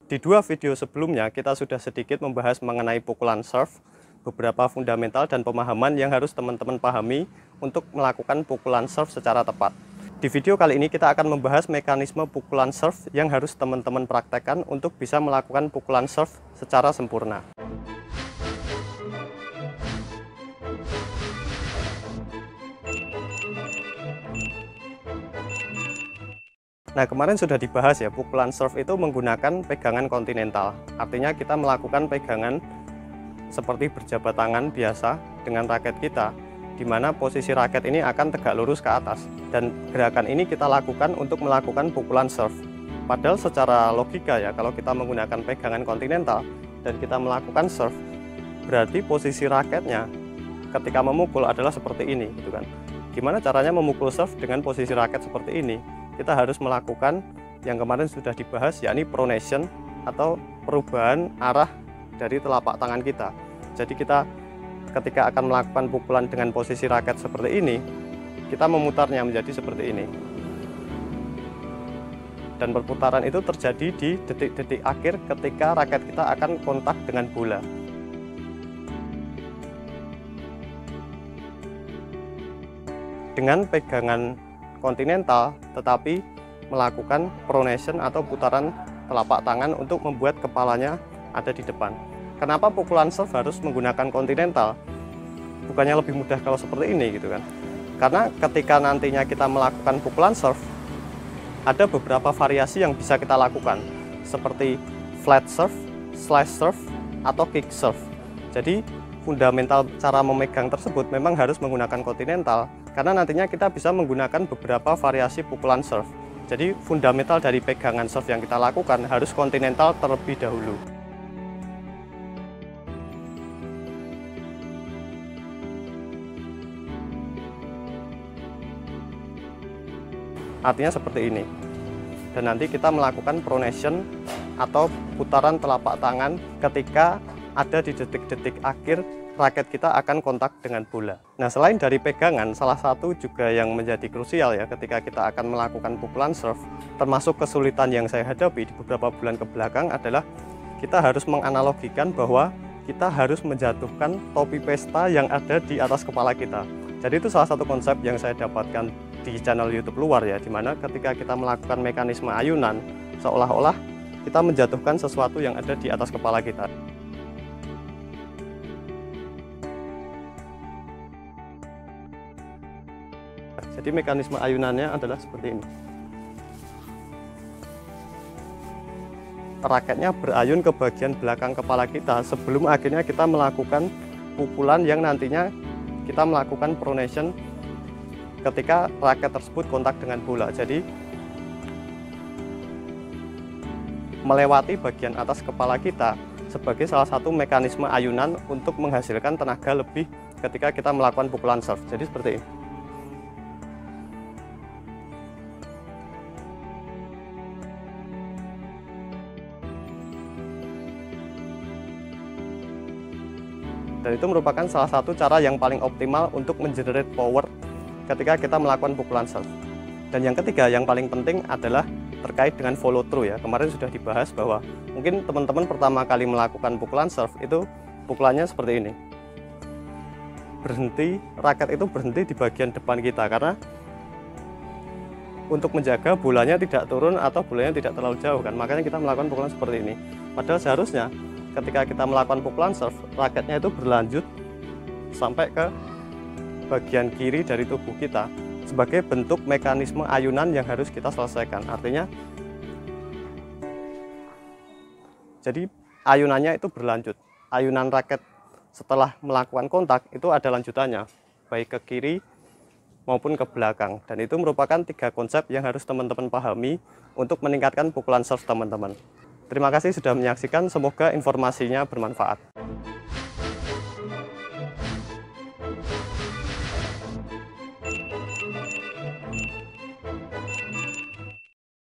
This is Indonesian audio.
Di dua video sebelumnya kita sudah sedikit membahas mengenai pukulan serve, beberapa fundamental dan pemahaman yang harus teman-teman pahami untuk melakukan pukulan serve secara tepat. Di video kali ini kita akan membahas mekanisme pukulan serve yang harus teman-teman praktekkan untuk bisa melakukan pukulan serve secara sempurna. Nah, kemarin sudah dibahas ya, pukulan serve itu menggunakan pegangan kontinental. Artinya kita melakukan pegangan seperti berjabat tangan biasa dengan raket kita, di mana posisi raket ini akan tegak lurus ke atas. Dan gerakan ini kita lakukan untuk melakukan pukulan serve. Padahal secara logika ya, kalau kita menggunakan pegangan kontinental dan kita melakukan serve, berarti posisi raketnya ketika memukul adalah seperti ini, gitu kan. Gimana caranya memukul serve dengan posisi raket seperti ini? Kita harus melakukan yang kemarin sudah dibahas, yakni pronation atau perubahan arah dari telapak tangan kita. Jadi kita ketika akan melakukan pukulan dengan posisi raket seperti ini, kita memutarnya menjadi seperti ini. Dan perputaran itu terjadi di detik-detik akhir ketika raket kita akan kontak dengan bola. Dengan pegangan kontinental, tetapi melakukan pronation atau putaran telapak tangan untuk membuat kepalanya ada di depan. Kenapa pukulan serve harus menggunakan kontinental? Bukannya lebih mudah kalau seperti ini gitu kan? Karena ketika nantinya kita melakukan pukulan serve, ada beberapa variasi yang bisa kita lakukan, seperti flat serve, slice serve, atau kick serve. Jadi fundamental cara memegang tersebut memang harus menggunakan kontinental, karena nantinya kita bisa menggunakan beberapa variasi pukulan serve. Jadi fundamental dari pegangan serve yang kita lakukan harus kontinental terlebih dahulu. Artinya seperti ini. Dan nanti kita melakukan pronation atau putaran telapak tangan ketika ada di detik-detik akhir raket kita akan kontak dengan bola. Nah, selain dari pegangan, salah satu juga yang menjadi krusial ya ketika kita akan melakukan pukulan serve, termasuk kesulitan yang saya hadapi di beberapa bulan ke belakang adalah kita harus menganalogikan bahwa kita harus menjatuhkan topi pesta yang ada di atas kepala kita. Jadi itu salah satu konsep yang saya dapatkan di channel YouTube luar ya, dimana ketika kita melakukan mekanisme ayunan, seolah-olah kita menjatuhkan sesuatu yang ada di atas kepala kita. Jadi mekanisme ayunannya adalah seperti ini. Raketnya berayun ke bagian belakang kepala kita sebelum akhirnya kita melakukan pukulan yang nantinya kita melakukan pronation ketika raket tersebut kontak dengan bola. Jadi melewati bagian atas kepala kita sebagai salah satu mekanisme ayunan untuk menghasilkan tenaga lebih ketika kita melakukan pukulan serve. Jadi seperti ini. Dan itu merupakan salah satu cara yang paling optimal untuk mengenerate power ketika kita melakukan pukulan serve. Dan yang ketiga, yang paling penting adalah terkait dengan follow through ya. Kemarin sudah dibahas bahwa mungkin teman-teman pertama kali melakukan pukulan serve itu pukulannya seperti ini. Raket itu berhenti di bagian depan kita karena untuk menjaga bolanya tidak turun atau bolanya tidak terlalu jauh kan. Makanya kita melakukan pukulan seperti ini. Padahal seharusnya ketika kita melakukan pukulan serve, raketnya itu berlanjut sampai ke bagian kiri dari tubuh kita sebagai bentuk mekanisme ayunan yang harus kita selesaikan. Artinya, jadi ayunannya itu berlanjut. Ayunan raket setelah melakukan kontak itu ada lanjutannya, baik ke kiri maupun ke belakang. Dan itu merupakan 3 konsep yang harus teman-teman pahami untuk meningkatkan pukulan serve teman-teman. Terima kasih sudah menyaksikan, semoga informasinya bermanfaat.